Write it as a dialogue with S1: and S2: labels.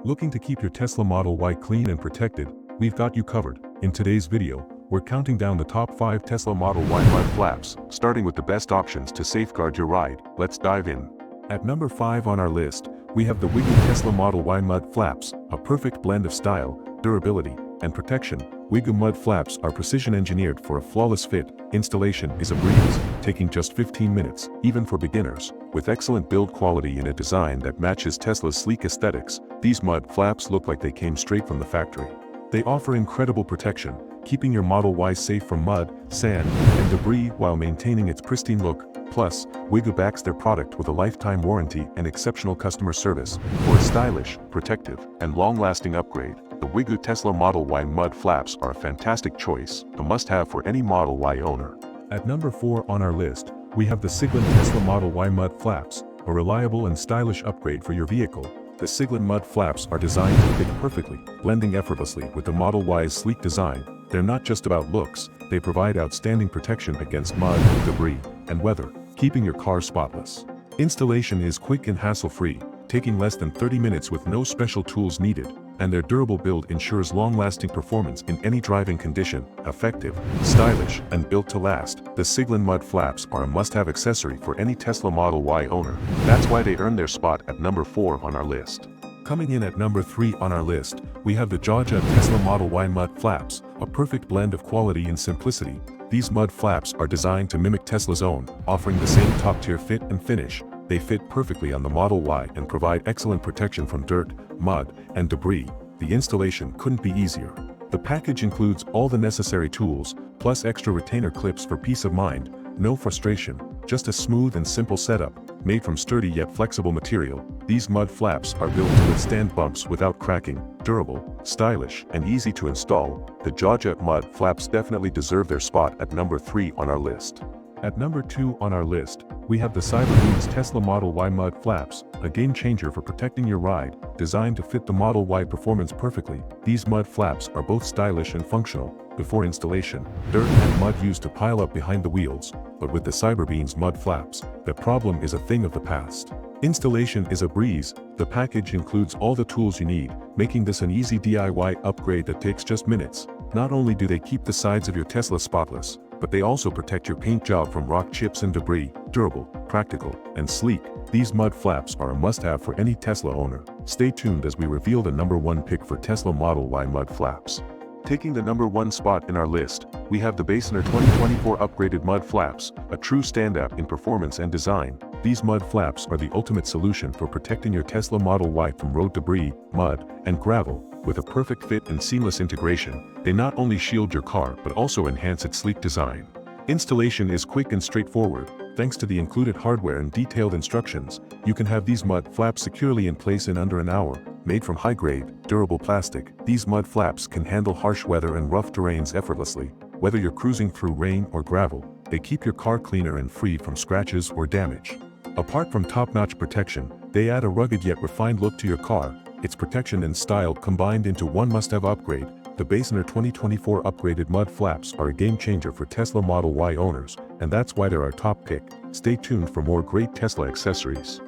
S1: Looking to keep your Tesla Model Y clean and protected? We've got you covered. In today's video, we're counting down the top 5 Tesla Model Y mud flaps, starting with the best options to safeguard your ride. Let's dive in. At number 5 on our list, we have the Wigoo Tesla Model Y mud flaps, a perfect blend of style, durability, and protection. Wigoo mud flaps are precision engineered for a flawless fit. Installation is a breeze, taking just 15 minutes, even for beginners. With excellent build quality and a design that matches Tesla's sleek aesthetics, these mud flaps look like they came straight from the factory. They offer incredible protection, keeping your Model Y safe from mud, sand, and debris while maintaining its pristine look. Plus, Wigoo backs their product with a lifetime warranty and exceptional customer service. For a stylish, protective, and long-lasting upgrade, the Wigoo Tesla Model Y mud flaps are a fantastic choice, a must-have for any Model Y owner. At number 4 on our list, we have the SIGLIN Tesla Model Y mud flaps, a reliable and stylish upgrade for your vehicle. The SIGLIN mud flaps are designed to fit perfectly, blending effortlessly with the Model Y's sleek design. They're not just about looks, they provide outstanding protection against mud, debris, and weather, keeping your car spotless. Installation is quick and hassle-free, taking less than 30 minutes with no special tools needed, and their durable build ensures long-lasting performance in any driving condition. Effective, stylish, and built to last, the SIGLIN mud flaps are a must-have accessory for any Tesla Model Y owner. That's why they earned their spot at number 4 on our list. Coming in at number 3 on our list, we have the Jawjut Tesla Model Y mud flaps, a perfect blend of quality and simplicity. These mud flaps are designed to mimic Tesla's own, offering the same top-tier fit and finish. They fit perfectly on the Model Y and provide excellent protection from dirt, mud, and debris. The installation couldn't be easier. The package includes all the necessary tools, plus extra retainer clips for peace of mind. No frustration, just a smooth and simple setup. Made from sturdy yet flexible material, these mud flaps are built to withstand bumps without cracking. Durable, stylish, and easy to install, the Jawjut mud flaps definitely deserve their spot at number 3 on our list. At number 2 on our list, we have the CYBERBEANS Tesla Model Y mud flaps, a game changer for protecting your ride. Designed to fit the Model Y performance perfectly, these mud flaps are both stylish and functional. Before installation, dirt and mud used to pile up behind the wheels, but with the CYBERBEANS mud flaps, that problem is a thing of the past. Installation is a breeze. The package includes all the tools you need, making this an easy DIY upgrade that takes just minutes. Not only do they keep the sides of your Tesla spotless, but they also protect your paint job from rock chips and debris. Durable, practical, and sleek, these mud flaps are a must-have for any Tesla owner. Stay tuned as we reveal the number 1 pick for Tesla Model Y mud flaps. Taking the number 1 spot in our list, we have the BASENOR 2024 upgraded mud flaps, a true standout in performance and design. These mud flaps are the ultimate solution for protecting your Tesla Model Y from road debris, mud, and gravel. With a perfect fit and seamless integration, they not only shield your car but also enhance its sleek design. Installation is quick and straightforward. Thanks to the included hardware and detailed instructions, you can have these mud flaps securely in place in under an hour. Made from high-grade, durable plastic, these mud flaps can handle harsh weather and rough terrains effortlessly. Whether you're cruising through rain or gravel, they keep your car cleaner and free from scratches or damage. Apart from top-notch protection, they add a rugged yet refined look to your car. Its protection and style combined into one must-have upgrade. The BASENOR 2024 upgraded mud flaps are a game-changer for Tesla Model Y owners, and that's why they're our top pick. Stay tuned for more great Tesla accessories.